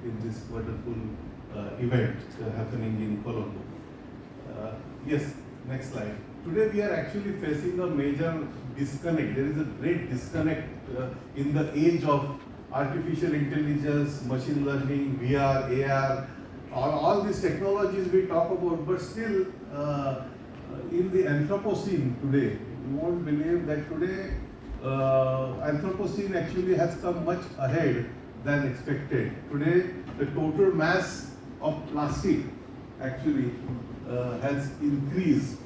in this wonderful event happening in Colombo. Yes, next slide. Today we are actually facing a major disconnect. There is a great disconnect in the age of artificial intelligence, machine learning, VR, AR, all these technologies we talk about, but still in the Anthropocene today, you won't believe that today Anthropocene actually has come much ahead than expected. Today the total mass of plastic actually has increased,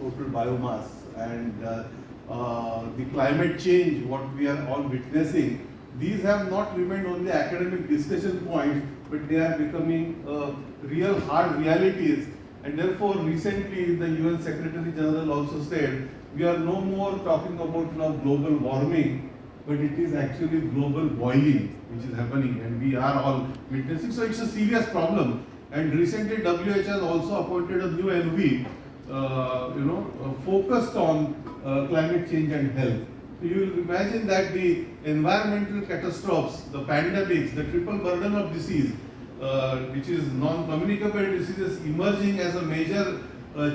total biomass, and the climate change, what we are all witnessing, these have not remained only academic discussion points, but they are becoming real hard realities. And therefore, recently the UN Secretary General also said, we are no more talking about now global warming, but it is actually global boiling which is happening, and we are all witnessing. So it's a serious problem. And recently WHO has also appointed a new envoy, focused on climate change and health. So you will imagine that the environmental catastrophes, the pandemics, the triple burden of disease, which is non-communicable diseases emerging as a major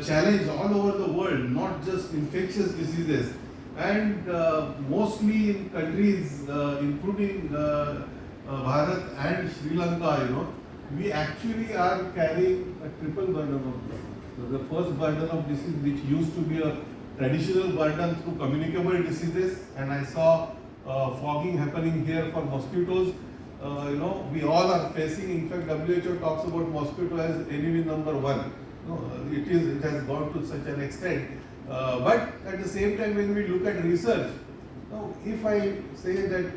challenge all over the world, not just infectious diseases, and mostly in countries including Bharat and Sri Lanka, we actually are carrying a triple burden of disease. So the first burden of disease, which used to be a traditional burden through communicable diseases, and I saw fogging happening here for mosquitoes. We all are facing, in fact WHO talks about mosquito as enemy number one. It has gone to such an extent. But at the same time, when we look at research, if I say that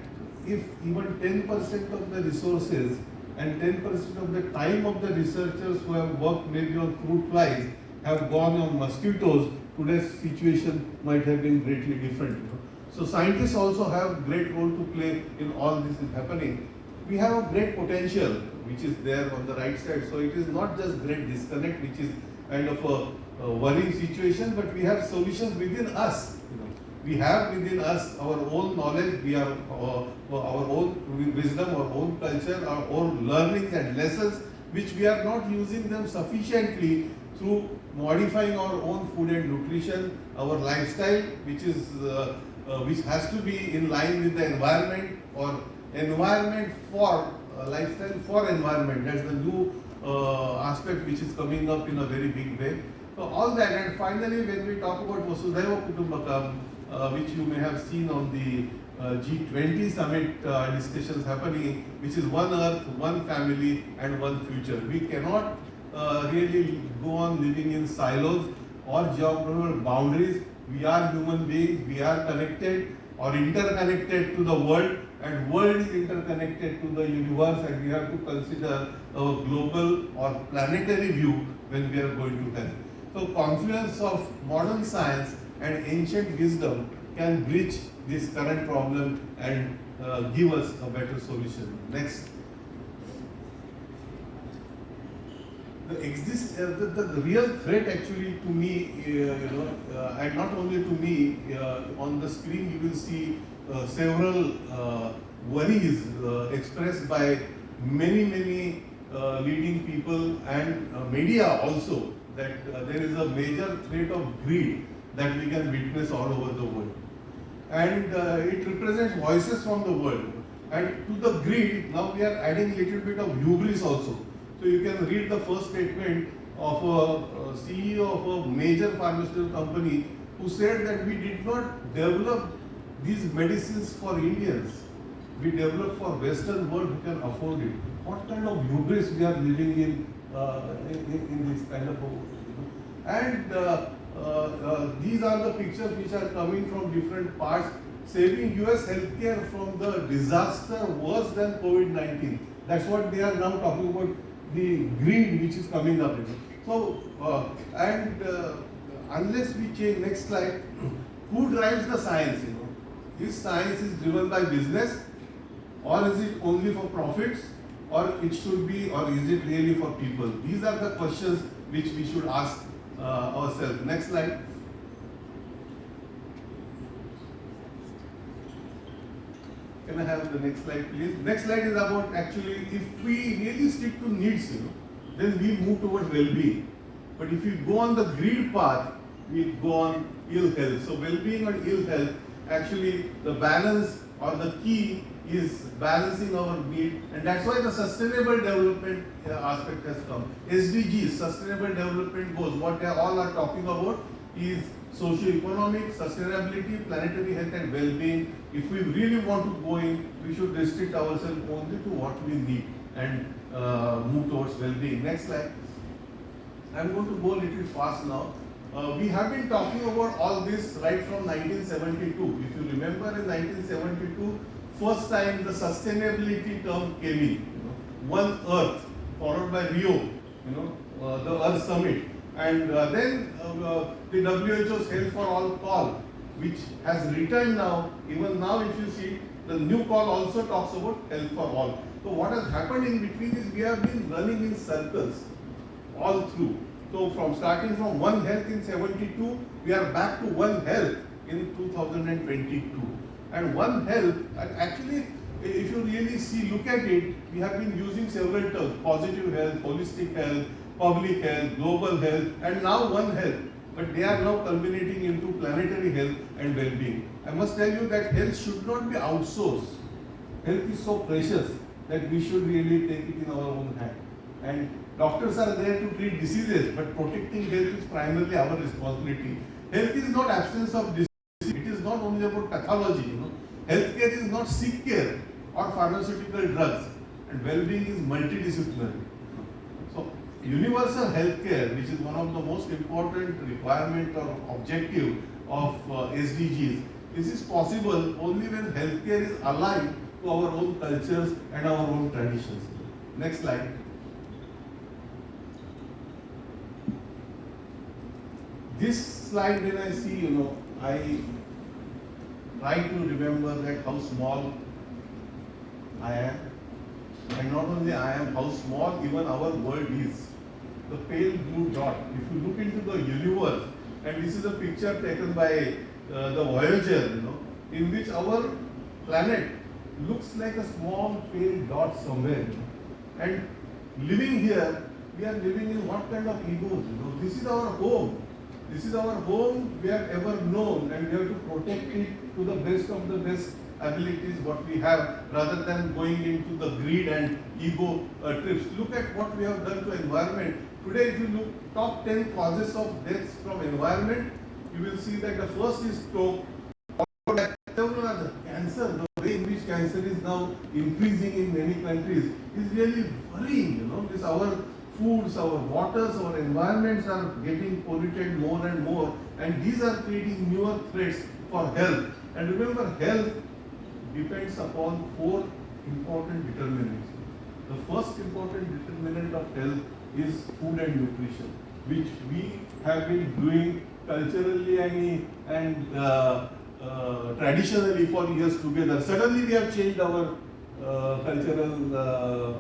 if even 10% of the resources and 10% of the time of the researchers who have worked maybe on fruit flies have gone on mosquitoes, today's situation might have been greatly different. So scientists also have great role to play in all this is happening. We have a great potential which is there on the right side. So it is not just great disconnect, which is kind of a worrying situation, but we have solutions within us. We have within us our own knowledge, we have our own wisdom, our own culture, our own learnings and lessons, which we are not using them sufficiently through modifying our own food and nutrition, our lifestyle, which has to be in line with the environment, or environment for lifestyle for environment. That's the new aspect which is coming up in a very big way. So all that, and finally when we talk about Vasudhaiva Kutumbakam, which you may have seen on the G20 summit discussions happening, which is one earth, one family and one future. We cannot really go on living in silos or geographical boundaries. We are human beings, we are connected or interconnected to the world, and world is interconnected to the universe, and we have to consider a global or planetary view when we are going to health. So confluence of modern science and ancient wisdom can bridge this current problem and give us a better solution. Next. The real threat actually to me, and not only to me, on the screen you will see several worries expressed by many leading people and media also, that there is a major threat of greed that we can witness all over the world. And it represents voices from the world. And to the greed, now we are adding a little bit of hubris also. So you can read the first statement of a CEO of a major pharmaceutical company who said that we did not develop these medicines for Indians. We developed for Western world who can afford it. What kind of hubris we are living in this kind of, and these are the pictures which are coming from different parts, saving US healthcare from the disaster worse than COVID-19. That's what they are now talking about, the greed which is coming up. So, unless we change, next slide, who drives the science? Is science is driven by business, or is it only for profits, or it should be, or is it really for people? These are the questions which we should ask ourselves. Next slide. Can I have the next slide, please? Next slide is about actually if we really stick to needs, then we move towards well-being. But if we go on the greed path, we go on ill health. So well-being or ill health, actually the balance or the key is balancing our need, and that's why the sustainable development aspect has come. SDGs, sustainable development goals, what they all are talking about is socio-economic, sustainability, planetary health and well-being. If we really want to go in, we should restrict ourselves only to what we need and move towards well-being. Next slide. I'm going to go a little fast now. We have been talking about all this right from 1972. If you remember, in 1972, first time the sustainability term came in. One Earth, followed by Rio, the Earth Summit, and then the WHO's Health for All call, which has returned now. Even now, if you see, the new call also talks about health for all. So what has happened in between is we have been running in circles all through. So from starting from One Health in 72, we are back to One Health in 2022. And One Health, actually, if you really see, look at it, we have been using several terms: positive health, holistic health, public health, global health, and now One Health. But they are now culminating into planetary health and well-being. I must tell you that health should not be outsourced. Health is so precious that we should really take it in our own hand. And doctors are there to treat diseases, but protecting health is primarily our responsibility. Health is not absence of disease. It is not only about pathology. Healthcare is not sick care or pharmaceutical drugs, and well-being is multidisciplinary. So, universal healthcare, which is one of the most important requirement or objective of SDGs, this is possible only when healthcare is aligned to our own cultures and our own traditions. Next slide. This slide, when I see, I try to remember that how small I am, and not only I am, how small even our world is. The pale blue dot. If you look into the universe, and this is a picture taken by the Voyager, in which our planet looks like a small pale dot somewhere. And living here, we are living in what kind of egos? This is our home. This is our home we have ever known, and we have to protect it to the best of the best abilities what we have, rather than going into the greed and ego trips. Look at what we have done to environment. Today, if you look top 10 causes of deaths from environment, you will see that the first is stroke, followed by several other cancer. The way in which cancer is now increasing in many countries is really worrying. This our foods, our waters, our environments are getting polluted more and more, and these are creating newer threats for health. And remember, health depends upon 4 important determinants. The first important determinant of health is food and nutrition, which we have been doing culturally and traditionally for years together. Suddenly we have changed our cultural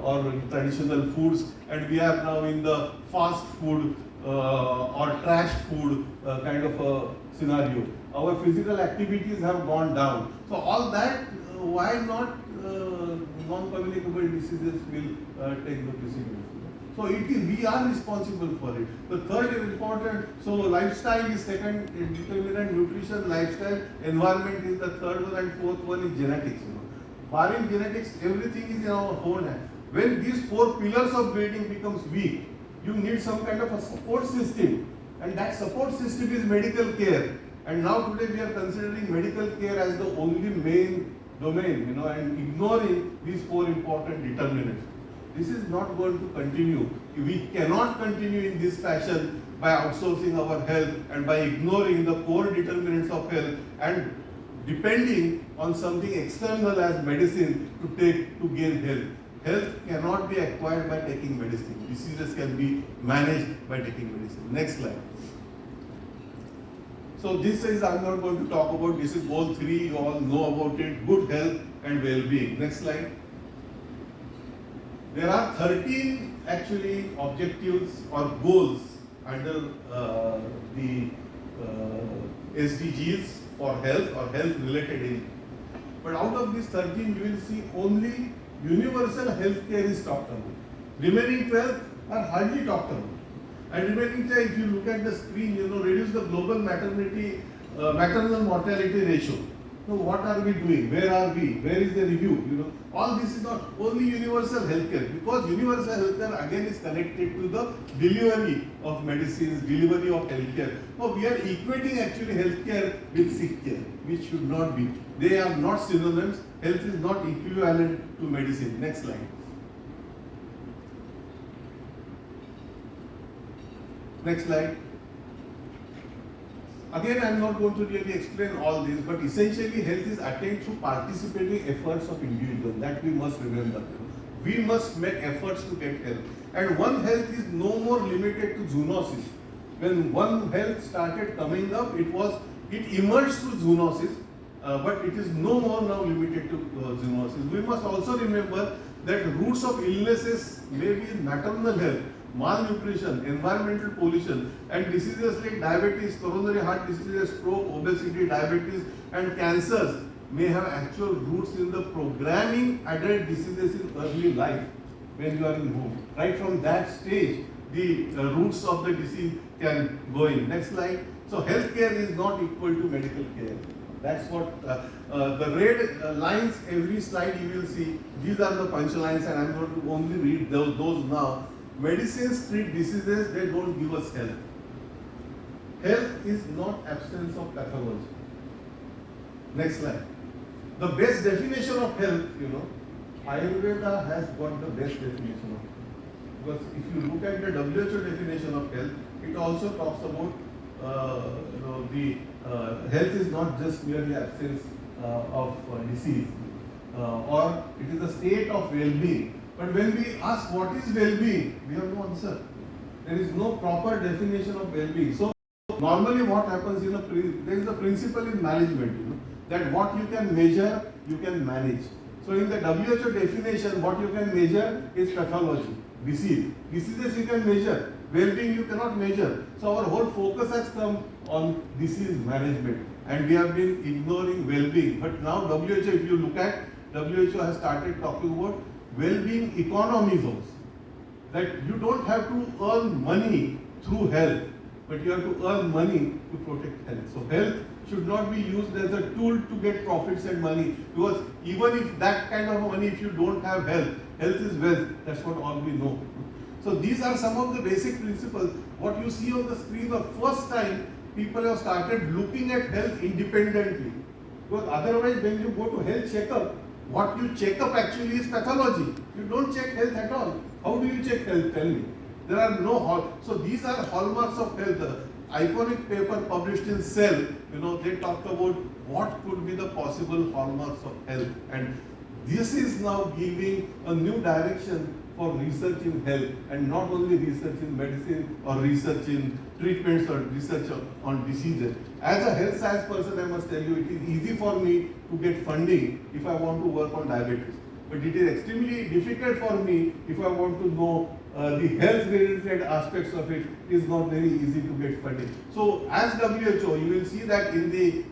or traditional foods, and we are now in the fast food or trash food kind of a scenario. Our physical activities have gone down. So all that, why not non-communicable diseases will take the precedence? So we are responsible for it. The third is important. So lifestyle is second determinant, nutrition, lifestyle, environment is the third one, and fourth one is genetics. Barring genetics, everything is in our own hand. When these 4 pillars of building becomes weak, you need some kind of a support system, and that support system is medical care. And now today we are considering medical care as the only main domain, and ignoring these 4 important determinants. This is not going to continue. We cannot continue in this fashion by outsourcing our health and by ignoring the core determinants of health and depending on something external as medicine to gain health. Health cannot be acquired by taking medicine. Diseases can be managed by taking medicine. Next slide. So this is, I'm not going to talk about, this is goal 3, you all know about it, good health and well-being. Next slide. There are 13 actually objectives or goals under the SDGs for health or health related aim. But out of these 13, you will see only universal healthcare is talked about. Remaining 12 are hardly talked about. And remaining 10, if you look at the screen, reduce the global maternal mortality ratio. So what are we doing? Where are we? Where is the review? All this is not only universal healthcare, because universal healthcare again is connected to the delivery of medicines, delivery of healthcare. So we are equating actually healthcare with sick care, which should not be. They are not synonyms. Health is not equivalent to medicine. Next slide. Next slide. Again, I am not going to really explain all this, but essentially health is attained through participating efforts of individuals. That we must remember. We must make efforts to get health. And one health is no more limited to zoonosis. When one health started coming up, it emerged through zoonosis, but it is no more now limited to zoonosis. We must also remember that roots of illnesses may be maternal health, malnutrition, environmental pollution, and diseases like diabetes, coronary heart diseases, stroke, obesity, diabetes, and cancers may have actual roots in the programming adult diseases in early life when you are in home. Right from that stage, the roots of the disease can go in. Next slide. So healthcare is not equal to medical care. That's what the red lines every slide you will see. These are the punchlines, and I'm going to only read those now. Medicines treat diseases, they don't give us health. Health is not absence of pathology. Next slide. The best definition of health, Ayurveda has got the best definition of health. Because if you look at the WHO definition of health, it also talks about the health is not just merely absence of disease, or it is a state of well-being. But when we ask what is well-being, we have no answer. There is no proper definition of well-being. So normally what happens, there is a principle in management, that what you can measure, you can manage. So in the WHO definition, what you can measure is pathology, disease. Diseases you can measure, well-being you cannot measure. So our whole focus has come on disease management, and we have been ignoring well-being. But now WHO, if you look at, WHO has started talking about well-being economies also. That you don't have to earn money through health, but you have to earn money to protect health. So health should not be used as a tool to get profits and money, because even if that kind of money, if you don't have health, health is wealth. That's what all we know. So these are some of the basic principles. What you see on the screen, the first time people have started looking at health independently. Because otherwise, when you go to health checkup, what you check up actually is pathology. You don't check health at all. How do you check health? Tell me. There are no so these are hallmarks of health. The iconic paper published in Cell, they talked about what could be the possible hallmarks of health, and this is now giving a new direction for research in health, and not only research in medicine or research in treatments or research on diseases. As a health science person, I must tell you, it is easy for me to get funding if I want to work on diabetes. But it is extremely difficult for me if I want to know the health related aspects of it. It is not very easy to get funding. So as WHO, you will see that in the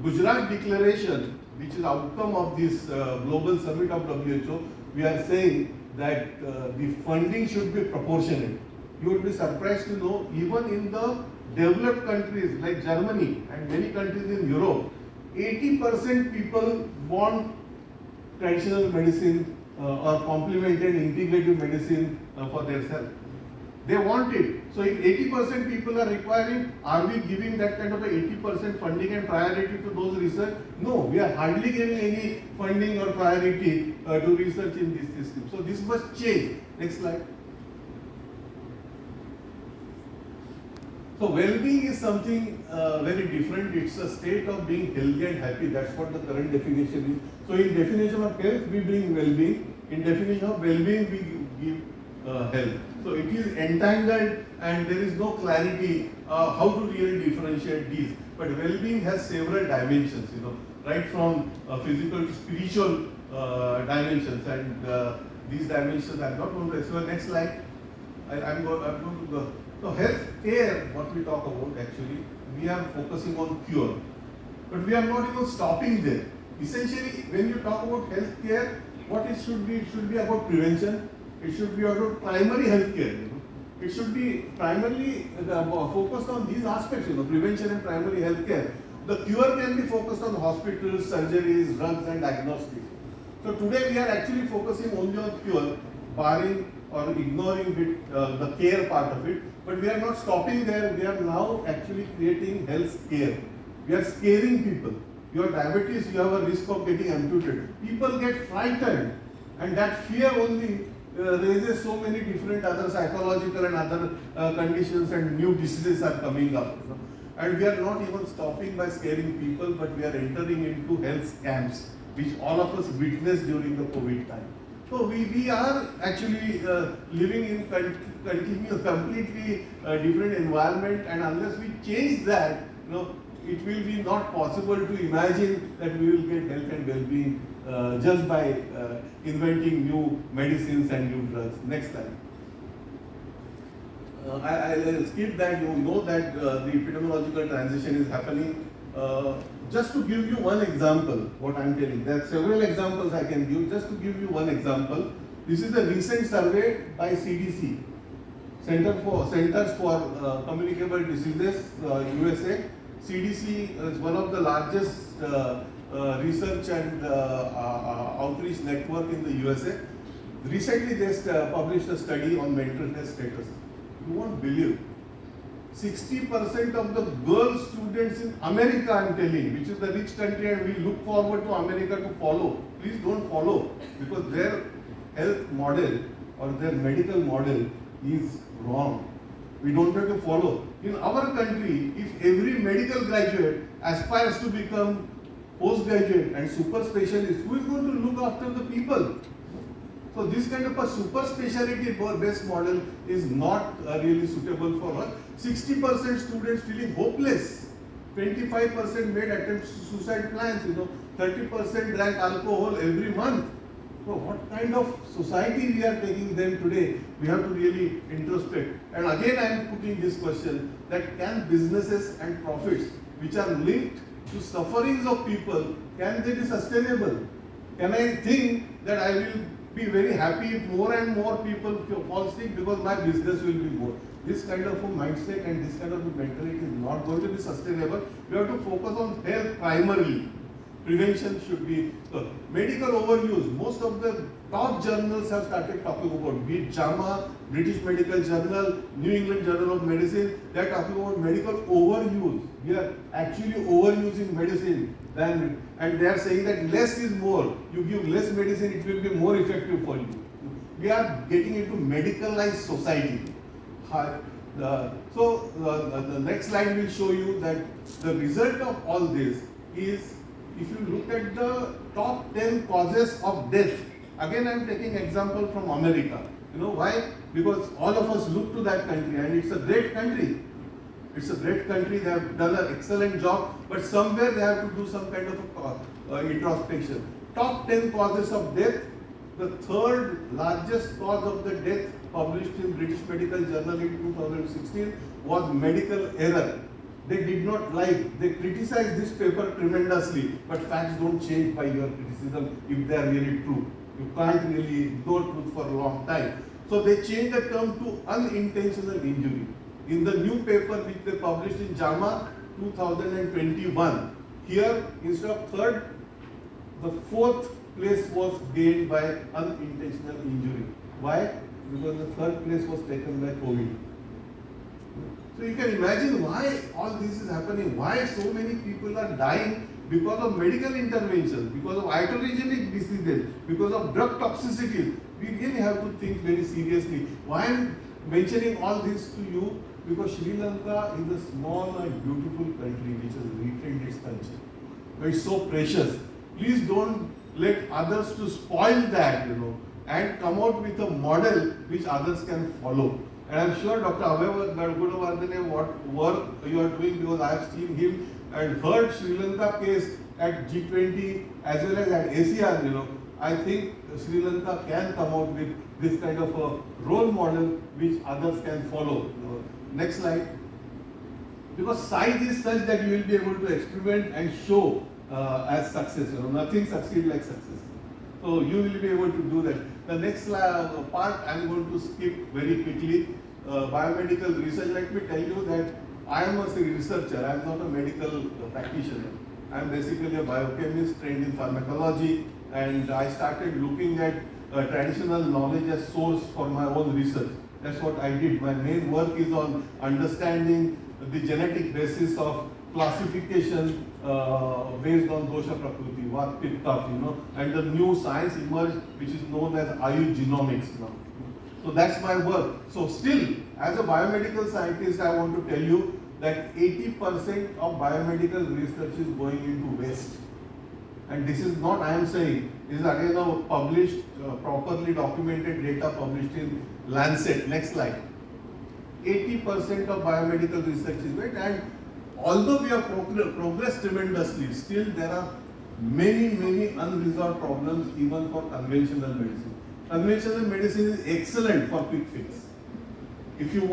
Gujarat Declaration, which is outcome of this global summit of WHO, we are saying that the funding should be proportionate. You would be surprised to know, even in the developed countries like Germany and many countries in Europe, 80% people want traditional medicine or complementary integrative medicine for their health. They want it. So if 80% people are requiring, are we giving that kind of a 80% funding and priority to those research? No, we are hardly giving any funding or priority to research in this system. So this must change. Next slide. So well-being is something very different. It's a state of being healthy and happy. That's what the current definition is. So in definition of health, we bring well-being. In definition of well-being, we give health. So it is entangled, and there is no clarity how to really differentiate these. But well-being has several dimensions, right from physical to spiritual dimensions, and these dimensions I'm not going to explain. Next slide. I'm going to go. So health care, what we talk about actually, we are focusing on cure, but we are not even stopping there. essentially, when you talk about healthcare, what it should be? It should be about prevention. It should be about primary healthcare. It should be primarily focused on these aspects, prevention and primary healthcare. The cure can be focused on hospitals, surgeries, drugs, and diagnostics. So today we are actually focusing only on cure, barring or ignoring the care part of it. But we are not stopping there. We are now actually creating health care. We are scaring people. You have diabetes, you have a risk of getting amputated. People get frightened, and that fear only raises so many different other psychological and other conditions, and new diseases are coming up. And we are not even stopping by scaring people, but we are entering into health scams, which all of us witnessed during the COVID time. So we are actually living in completely different environment, and unless we change that, it will be not possible to imagine that we will get health and well-being just by inventing new medicines and new drugs. Next slide. I'll skip that. You know that the epidemiological transition is happening. Just to give you one example, what I'm telling, there are several examples I can give. Just to give you one example, this is a recent survey by CDC, Centers for Communicable Diseases, USA. CDC is one of the largest research and outreach network in the USA. Recently, they published a study on mental health status. You won't believe, 60% of the girl students in America, I'm telling, which is the rich country, and we look forward to America to follow. Please don't follow, because their health model or their medical model is wrong. We don't have to follow. In our country, if every medical graduate aspires to become postgraduate and super specialist, who is going to look after the people? So this kind of a super specialty based model is not really suitable for us. 60% students feeling hopeless, 25% made attempts to suicide plans, 30% drank alcohol every month. So what kind of society we are taking them today? We have to really introspect. And again I am putting this question, that can businesses and profits which are linked to sufferings of people, can they be sustainable? Can I think that I will be very happy if more and more people fall sick because my business will be more? This kind of a mindset and this kind of a mentality is not going to be sustainable. We have to focus on health primarily. Prevention should be medical overuse. Most of the top journals have started talking about, be it JAMA, British Medical Journal, New England Journal of Medicine. They are talking about medical overuse. We are actually overusing medicine, and they are saying that less is more. You give less medicine, it will be more effective for you. We are getting into medicalized society. The next slide will show you that the result of all this is, if you look at the top 10 causes of death, again I am taking example from America. You know why? Because all of us look to that country, and it's a great country. It's a great country, they have done an excellent job, but somewhere they have to do some kind of introspection. Top 10 causes of death, the third largest cause of the death published in British Medical Journal in 2016 was medical error. They did not like, they criticized this paper tremendously, but facts don't change by your criticism if they are really true. You can't really ignore truth for a long time. So they changed the term to unintentional injury. In the new paper which they published in JAMA 2021, here instead of third, the fourth place was gained by unintentional injury. Why? Because the third place was taken by COVID. So you can imagine why all this is happening, why so many people are dying because of medical interventions, because of iatrogenic diseases, because of drug toxicity. We really have to think very seriously. Why I am mentioning all this to you? Because Sri Lanka is a small and beautiful country which has retained its culture. It's so precious. Please don't let others to spoil that, and come out with a model which others can follow. And I'm sure Dr. Abhay, what work you are doing, because I have seen him and heard Sri Lanka case at G20 as well as at ASEAN, I think Sri Lanka can come out with this kind of a role model which others can follow. Next slide. Because science is such that you will be able to experiment and show as success. Nothing succeeds like success. So you will be able to do that. The next part I am going to skip very quickly. Biomedical research. Let me tell you that I am a researcher. I am not a medical practitioner. I am basically a biochemist trained in pharmacology, and I started looking at traditional knowledge as source for my own research. That's what I did. My main work is on understanding the genetic basis of classification based on dosha prakriti, what picked up, and the new science emerged which is known as AYUSH genomics now. So that's my work. So still, as a biomedical scientist, I want to tell you that 80% of biomedical research is going into waste. And this is not I am saying, this is again a published, properly documented data published in Lancet. Next slide. 80% of biomedical research is waste, and although we have progressed tremendously, still there are many unresolved problems even for conventional medicine. Conventional medicine is excellent for quick fix. If you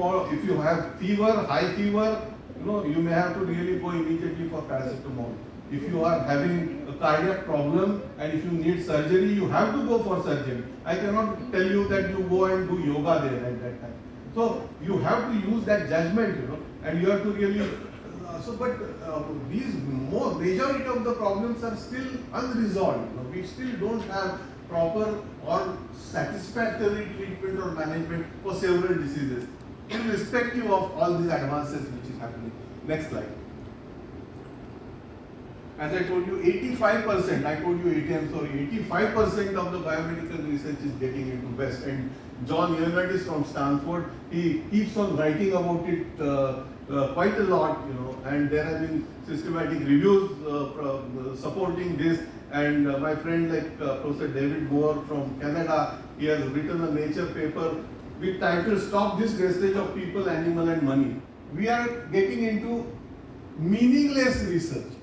have fever, high fever, you may have to really go immediately for paracetamol. If you are having a cardiac problem and if you need surgery, you have to go for surgery. I cannot tell you that you go and do yoga there at that time. So you have to use that judgment, and you have to really. These majority of the problems are still unresolved. We still don't have proper or satisfactory treatment or management for several diseases, irrespective of all these advances which is happening. Next slide. As I told you, 85%, I told you 80, I'm sorry, 85% of the biomedical research is getting into West. And John Ioannidis from Stanford, he keeps on writing about it quite a lot, and there have been systematic reviews supporting this. And my friend like Professor David Moore from Canada, he has written a Nature paper with title "Stop This Wastage of People, Animal and Money." We are getting into meaningless research.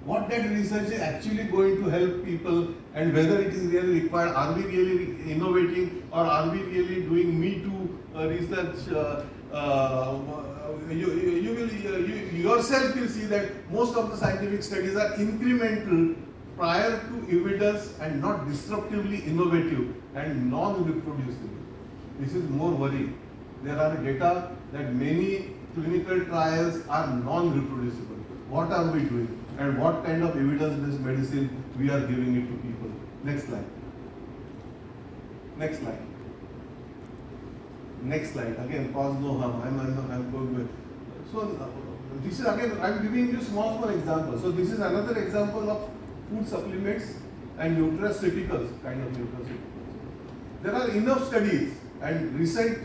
What that research is actually going to help people, and whether it is really required, are we really innovating, or are we really doing Me Too research? You yourself will see that most of the scientific studies are incremental, prior to evidence, and not disruptively innovative and non-reproducible. This is more worrying. There are data that many clinical trials are non-reproducible. What are we doing? And what kind of evidence-based medicine we are giving it to people? Next slide. Next slide. Next slide. Again, cause no harm. I'm going to. So this is again. I'm giving you small examples. So this is another example of food supplements and nutraceuticals, kind of nutraceuticals. There are enough studies and recent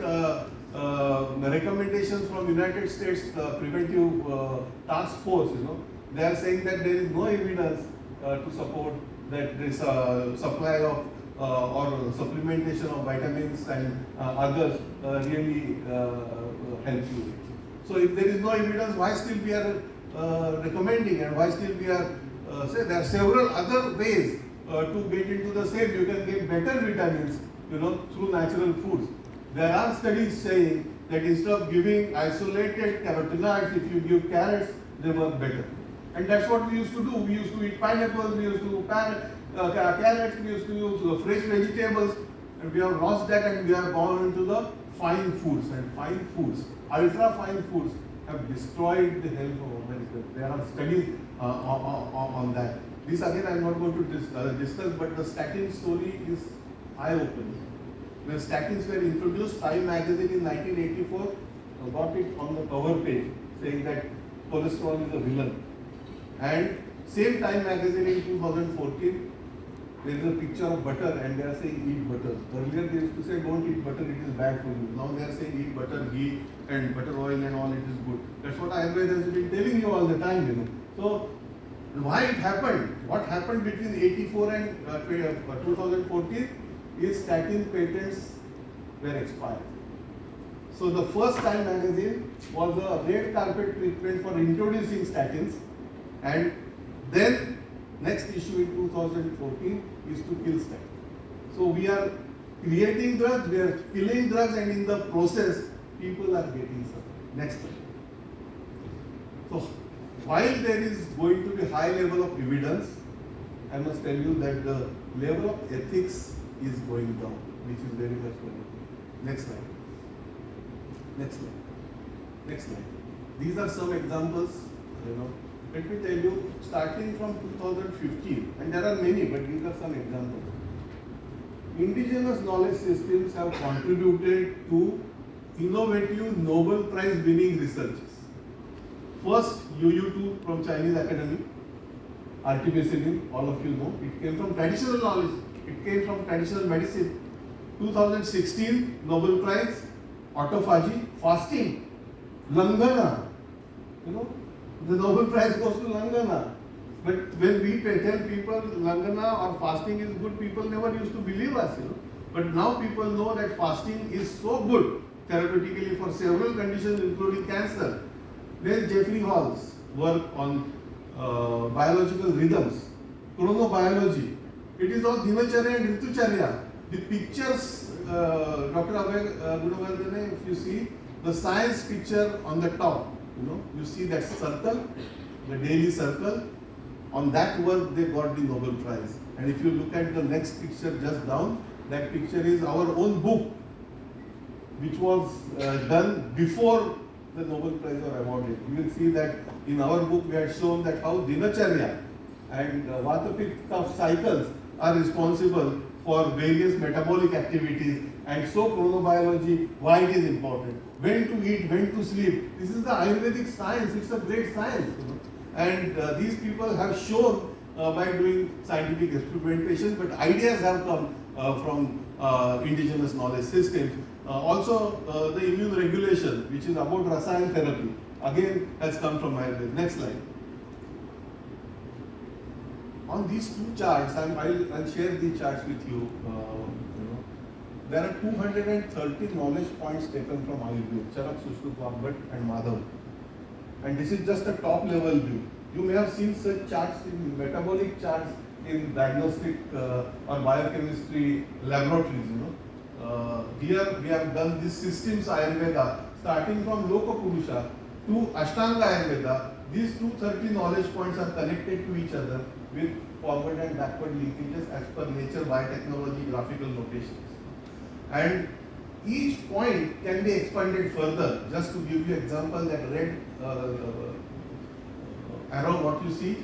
recommendations from United States Preventive Task Force. They are saying that there is no evidence to support that this supply of or supplementation of vitamins and others really helps you. So if there is no evidence, why still we are recommending, and why still we are say there are several other ways to get into the same. You can get better vitamins, through natural foods. There are studies saying that instead of giving isolated carotenoids, if you give carrots, they work better. And that's what we used to do. We used to eat pineapples, we used to do carrots, we used to use fresh vegetables, and we have lost that, and we have gone into the fine foods. And fine foods, ultra fine foods, have destroyed the health of America. There are studies on that. This again I am not going to discuss, but the statin story is eye-opening. When statins were introduced, Time magazine in 1984 got it on the cover page, saying that cholesterol is a villain. And same Time magazine in 2014, there is a picture of butter, and they are saying eat butter. Earlier they used to say don't eat butter, it is bad for you. Now they are saying eat butter, ghee and butter oil and all, it is good. That's what Ayurveda has been telling you all the time. So why it happened? What happened between 84 and 2014 is statin patents were expired. So the first Time magazine was a red carpet treatment for introducing statins, and then next issue in 2014 is to kill statins. So we are creating drugs, we are killing drugs, and in the process people are getting suffering. Next one. So while there is going to be high level of evidence, I must tell you that the level of ethics is going down, which is very much worrying. Next slide. Next slide. Next slide. These are some examples, Let me tell you, starting from 2015, and there are many, but these are some examples. Indigenous knowledge systems have contributed to innovative Nobel Prize winning researches. First, UU2 from Chinese Academy, RT-penicillin, all of you know. It came from traditional knowledge. It came from traditional medicine. 2016 Nobel Prize, autophagy, fasting, Langana. The Nobel Prize goes to Langana. But when we tell people Langana or fasting is good, people never used to believe us. But now people know that fasting is so good therapeutically for several conditions, including cancer. There is Jeffrey Hall's work on biological rhythms, chronobiology. It is all Dinacharya and Ritucharya. The pictures, Dr. Abhay Gunawardene, if you see the science picture on the top, you see that circle, the daily circle. On that work, they got the Nobel Prize. And if you look at the next picture just down, that picture is our own book, which was done before the Nobel Prize were awarded. You will see that in our book we had shown that how Dinacharya and Vata-Pitta cycles are responsible for various metabolic activities, and so chronobiology, why it is important, when to eat, when to sleep. This is the Ayurvedic science, it's a great science. And these people have shown by doing scientific experimentation, but ideas have come from indigenous knowledge systems. Also, the immune regulation, which is about rasayan therapy, again has come from Ayurveda. Next slide. On these two charts, I'll share the charts with you. There are 230 knowledge points taken from Ayurveda, Charak, Sushruta, Bhagat and Madhav. And this is just a top level view. You may have seen such charts in metabolic charts in diagnostic or biochemistry laboratories. Here we have done this systems Ayurveda, starting from Loka Purusha to Ashtanga Ayurveda. These 230 knowledge points are connected to each other with forward and backward linkages as per nature biotechnology graphical notations. And each point can be expanded further. Just to give you example, that red arrow what you see,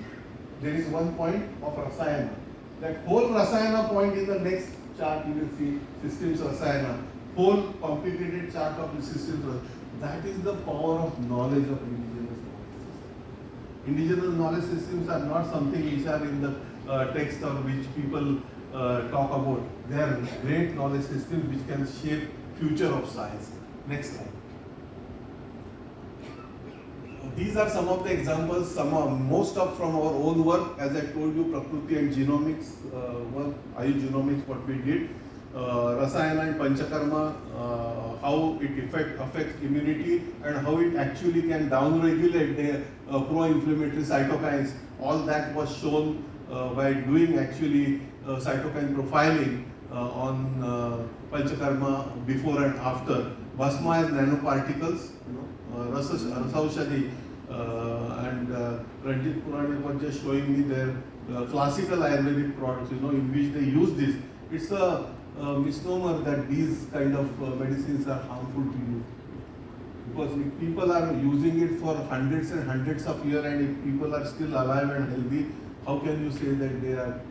there is one point of Rasayana. That whole Rasayana point in the next chart you will see systems Rasayana. Whole complicated chart of the systems. That is the power of knowledge of indigenous knowledge systems. Indigenous knowledge systems are not something which are in the text or which people talk about. They are great knowledge systems which can shape future of science. Next slide. These are some of the examples, most of from our own work. As I told you, Prakriti and genomics work, AYUSH genomics, what we did. Rasayana and Panchakarma, how it affects immunity and how it actually can downregulate the pro-inflammatory cytokines. All that was shown by doing actually cytokine profiling on Panchakarma before and after. Bhasma as nanoparticles, Rasaushadhi, and Ranjit Purani was just showing me their classical Ayurvedic products, in which they use this. It's a misnomer that these kind of medicines are harmful to you. Because if people are using it for hundreds and hundreds of years and if people are still alive and healthy, how can you say that they are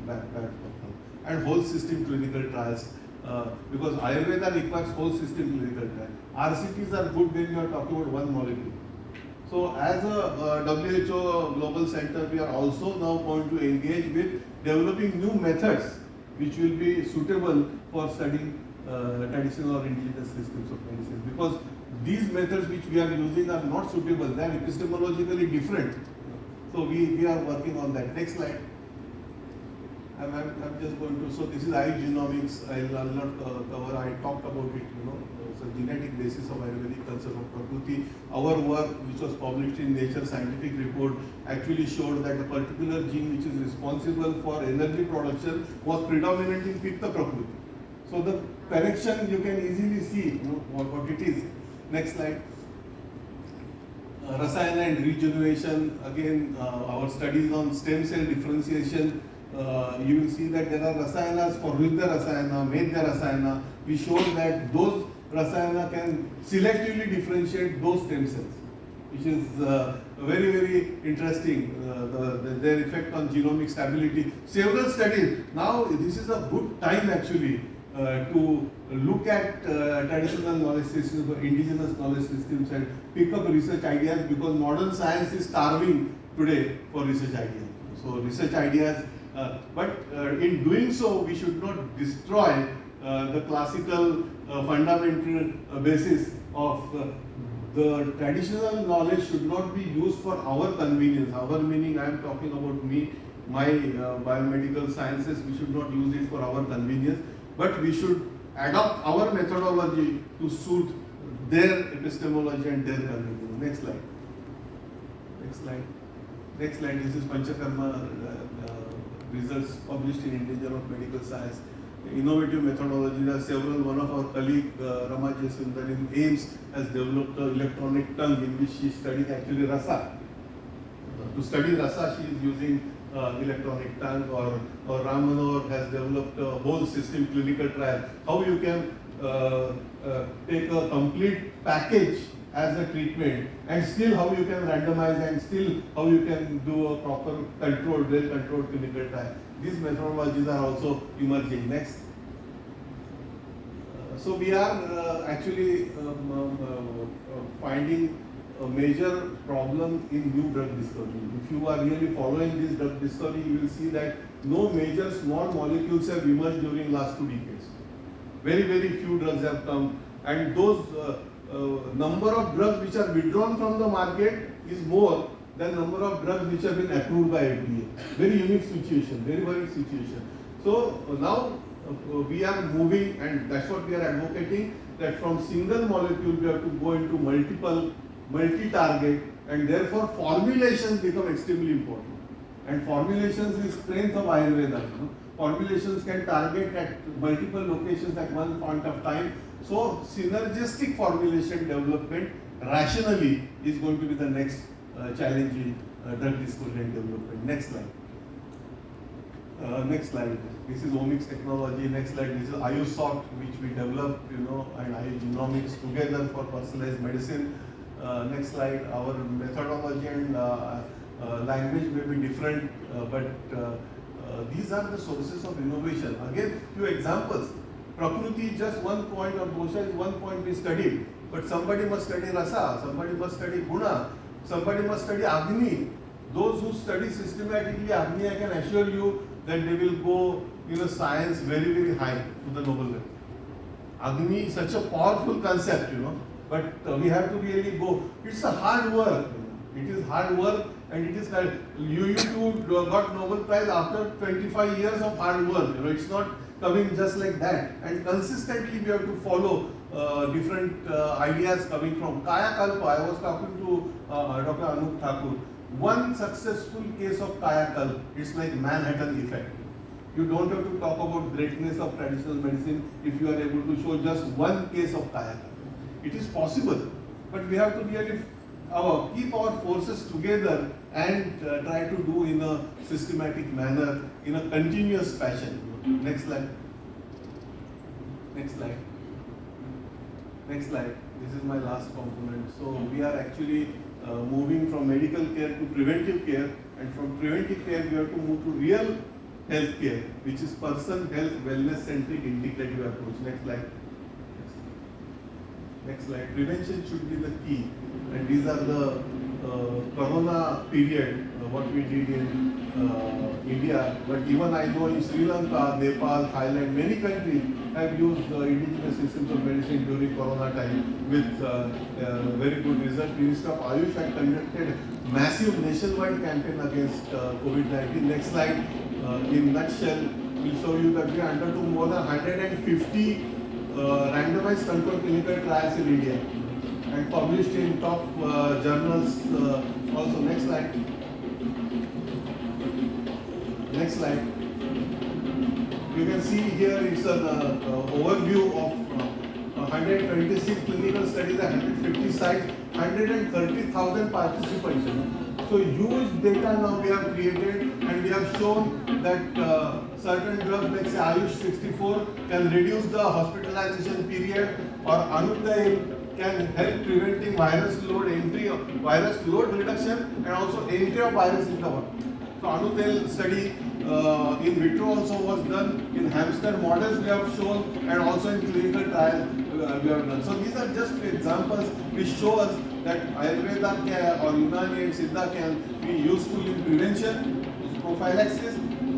bad for health? And whole system clinical trials. Because Ayurveda requires whole system clinical trials. RCTs are good when you are talking about one molecule. So as a WHO global center, we are also now going to engage with developing new methods which will be suitable for studying traditional or indigenous systems of medicine. Because these methods which we are using are not suitable, they are epistemologically different. So we are working on that. Next slide. I'm just going to, so this is AYUSH genomics. I'll not cover, I talked about it, it's a genetic basis of Ayurvedic concept of Prakriti. Our work, which was published in Nature Scientific Report, actually showed that a particular gene which is responsible for energy production was predominant in Pitta Prakriti. So the connection you can easily see, what it is. Next slide. Rasayana and regeneration, again our studies on stem cell differentiation, you will see that there are rasayanas for Ruddha rasayana, Medya rasayana. We showed that those rasayana can selectively differentiate those stem cells, which is very, very interesting, their effect on genomic stability. Several studies. Now this is a good time actually to look at traditional knowledge systems or indigenous knowledge systems and pick up research ideas, because modern science is starving today for research ideas. So research ideas, but in doing so we should not destroy the classical fundamental basis of the traditional knowledge should not be used for our convenience. Our meaning, I am talking about me, my biomedical sciences, we should not use it for our convenience, but we should adopt our methodology to suit their epistemology and their convenience. Next slide. Next slide. Next slide. This is Panchakarma results published in Indian Journal of Medical Science. Innovative methodology. There are several. One of our colleague Rama J. Sundar in AIMS has developed an electronic tongue in which she studied actually rasa. To study rasa, she is using electronic tongue, or Ram Manohar has developed a whole system clinical trial. How you can take a complete package as a treatment, and still how you can randomize, and still how you can do a proper controlled, well-controlled clinical trial. These methodologies are also emerging. Next. So we are actually finding a major problem in new drug discovery. If you are really following this drug discovery, you will see that no major small molecules have emerged during last 2 decades. Very, very few drugs have come, and those number of drugs which are withdrawn from the market is more than number of drugs which have been approved by FDA. Very unique situation, very, very situation. So now we are moving, and that's what we are advocating, that from single molecule we have to go into multiple, multi-target, and therefore formulations become extremely important. And formulations is strength of Ayurveda. Formulations can target at multiple locations at one point of time. So synergistic formulation development rationally is going to be the next challenge in drug discovery and development. Next slide. Next slide. This is omics technology. Next slide. This is AYUSH, which we developed, and genomics together for personalized medicine. Next slide. Our methodology and language may be different, but these are the sources of innovation. Again, few examples. Prakriti, just one point, or dosha is one point we studied, but somebody must study rasa, somebody must study guna, somebody must study agni. Those who study systematically agni, I can assure you that they will go in a science very, very high to the noble level. Agni is such a powerful concept, but we have to really go. It's a hard work. It is hard work, and it is you got Nobel Prize after 25 years of hard work. It's not coming just like that. And consistently we have to follow different ideas coming from Kaya Kalpa. I was talking to Dr. Anup Thakur. One successful case of Kaya Kalpa, it's like Manhattan effect. You don't have to talk about greatness of traditional medicine if you are able to show just one case of Kaya Kalpa. It is possible, but we have to really keep our forces together and try to do in a systematic manner, in a continuous fashion. Next slide. Next slide. Next slide. This is my last component. So we are actually moving from medical care to preventive care, and from preventive care we have to move to real health care, which is person health wellness centric integrative approach. Next slide. Next slide. Prevention should be the key, and these are the corona period, what we did in India, but even I know in Sri Lanka, Nepal, Thailand, many countries have used indigenous systems of medicine during corona time with very good result. Minister of AYUSH had conducted massive nationwide campaign against COVID-19. Next slide. In nutshell, will show you that we undertook more than 150 randomized controlled clinical trials in India and published in top journals also. Next slide. Next slide. You can see here it's an overview of 126 clinical studies at 150 sites, 130,000 participants. So huge data now we have created, and we have shown that certain drugs like say AYUSH 64 can reduce the hospitalization period, or Anudail can help preventing virus load reduction, and also entry of virus in the body. So Anudail study in vitro also was done, in hamster models we have shown, and also in clinical trial we have done. So these are just examples which show us that Ayurveda or Unani and Siddha can be useful in prevention, prophylaxis,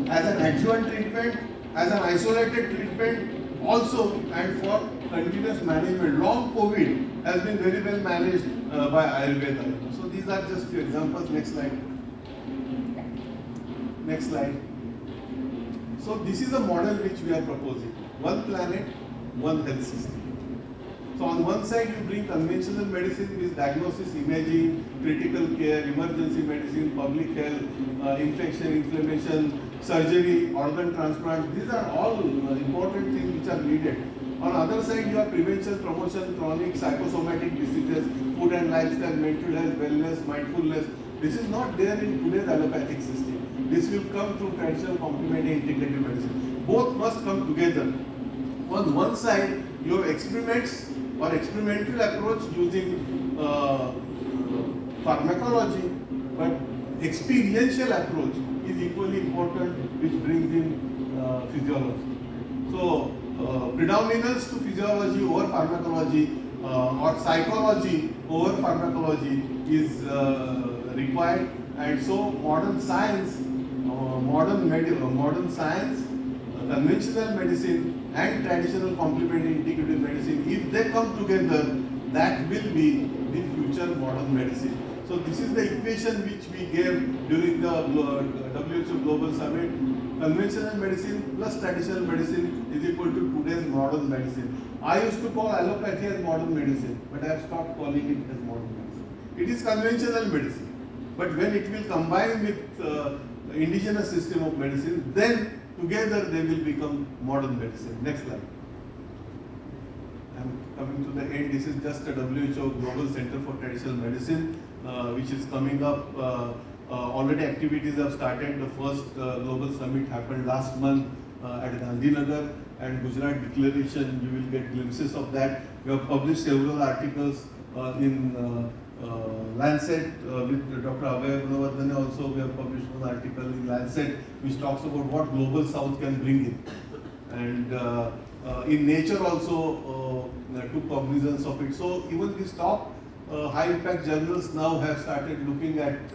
as an adjuvant treatment, as an isolated treatment also, and for continuous management. Long COVID has been very well managed by Ayurveda. So these are just few examples. Next slide. Next slide. So this is a model which we are proposing. One planet, one health system. So on one side you bring conventional medicine with diagnosis, imaging, critical care, emergency medicine, public health, infection, inflammation, surgery, organ transplant. These are all important things which are needed. On the other side you have prevention, promotion, chronic, psychosomatic diseases, food and lifestyle, mental health, wellness, mindfulness. This is not there in today's allopathic system. This will come through traditional complementary integrative medicine. Both must come together. On one side you have experiments or experimental approach using pharmacology, but experiential approach is equally important, which brings in physiology. So predominance to physiology over pharmacology or psychology over pharmacology is required, and so modern science, conventional medicine and traditional complementary integrative medicine, if they come together, that will be the future modern medicine. So this is the equation which we gave during the WHO Global Summit. Conventional medicine plus traditional medicine is equal to today's modern medicine. I used to call allopathy as modern medicine, but I have stopped calling it as modern medicine. It is conventional medicine, but when it will combine with indigenous system of medicine, then together they will become modern medicine. Next slide. I am coming to the end. This is just a WHO Global Center for Traditional Medicine, which is coming up. Already activities have started. The first global summit happened last month at Gandhinagar, and Gujarat Declaration, you will get glimpses of that. We have published several articles in Lancet with Dr. Bhushan also. We have published one article in Lancet which talks about what Global South can bring in. And in Nature also took cognizance of it. So even these top high impact journals now have started looking at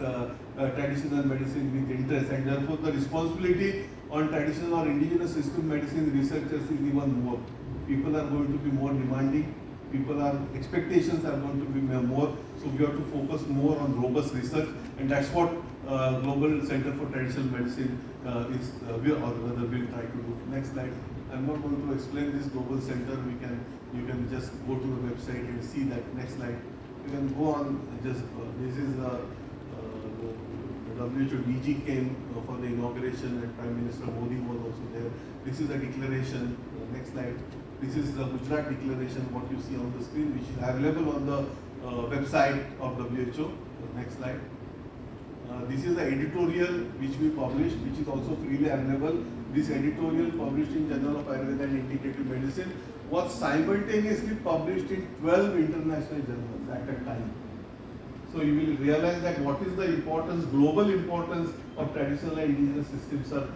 traditional medicine with interest, and therefore the responsibility on traditional or indigenous system medicine researchers is even more. People are going to be more demanding. Expectations are going to be more, so we have to focus more on robust research, and that's what Global Center for Traditional Medicine will try to do. Next slide. I'm not going to explain this Global Center. You can just go to the website and see that. Next slide. You can go on. Just this is the WHO DG came for the inauguration, and Prime Minister Modi was also there. This is a declaration. Next slide. This is the Gujarat Declaration, what you see on the screen, which is available on the website of WHO. Next slide. This is the editorial which we published, which is also freely available. This editorial, published in Journal of Ayurveda and Integrative Medicine, was simultaneously published in 12 international journals at a time. So you will realize that what is the importance, global importance of traditional and indigenous systems are.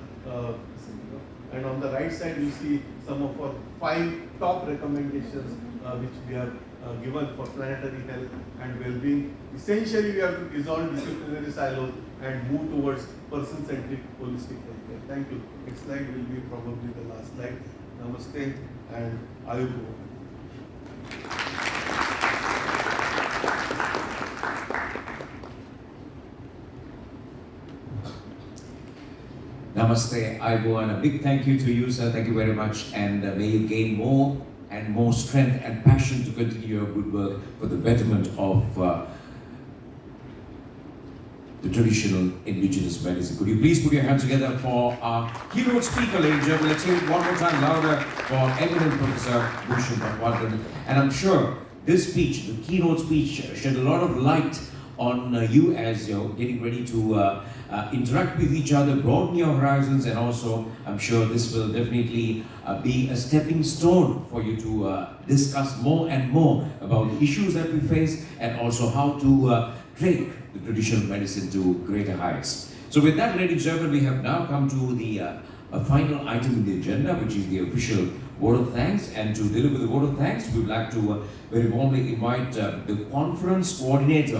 And on the right side, you see some of our 5 top recommendations which we have given for planetary health and well-being. Essentially, we have to dissolve disciplinary silos and move towards person-centric holistic healthcare. Thank you. Next slide will be probably the last slide. Namaste and Ayush. Namaste, Ayush, and a big thank you to you, sir. Thank you very much, and may you gain more and more strength and passion to continue your good work for the betterment of the traditional indigenous medicine. Could you please put your hands together for our keynote speaker, ladies and gentlemen. Let's hear it one more time louder for eminent Professor Bhushan Patwardhan. And I'm sure this speech, the keynote speech, shed a lot of light on you as you're getting ready to interact with each other, broaden your horizons, and also I'm sure this will definitely be a stepping stone for you to discuss more and more about the issues that we face and also how to take the traditional medicine to greater heights. So with that, ladies and gentlemen, we have now come to the a final item in the agenda, which is the official vote of thanks. And to deliver the vote of thanks, we would like to very warmly invite the conference coordinator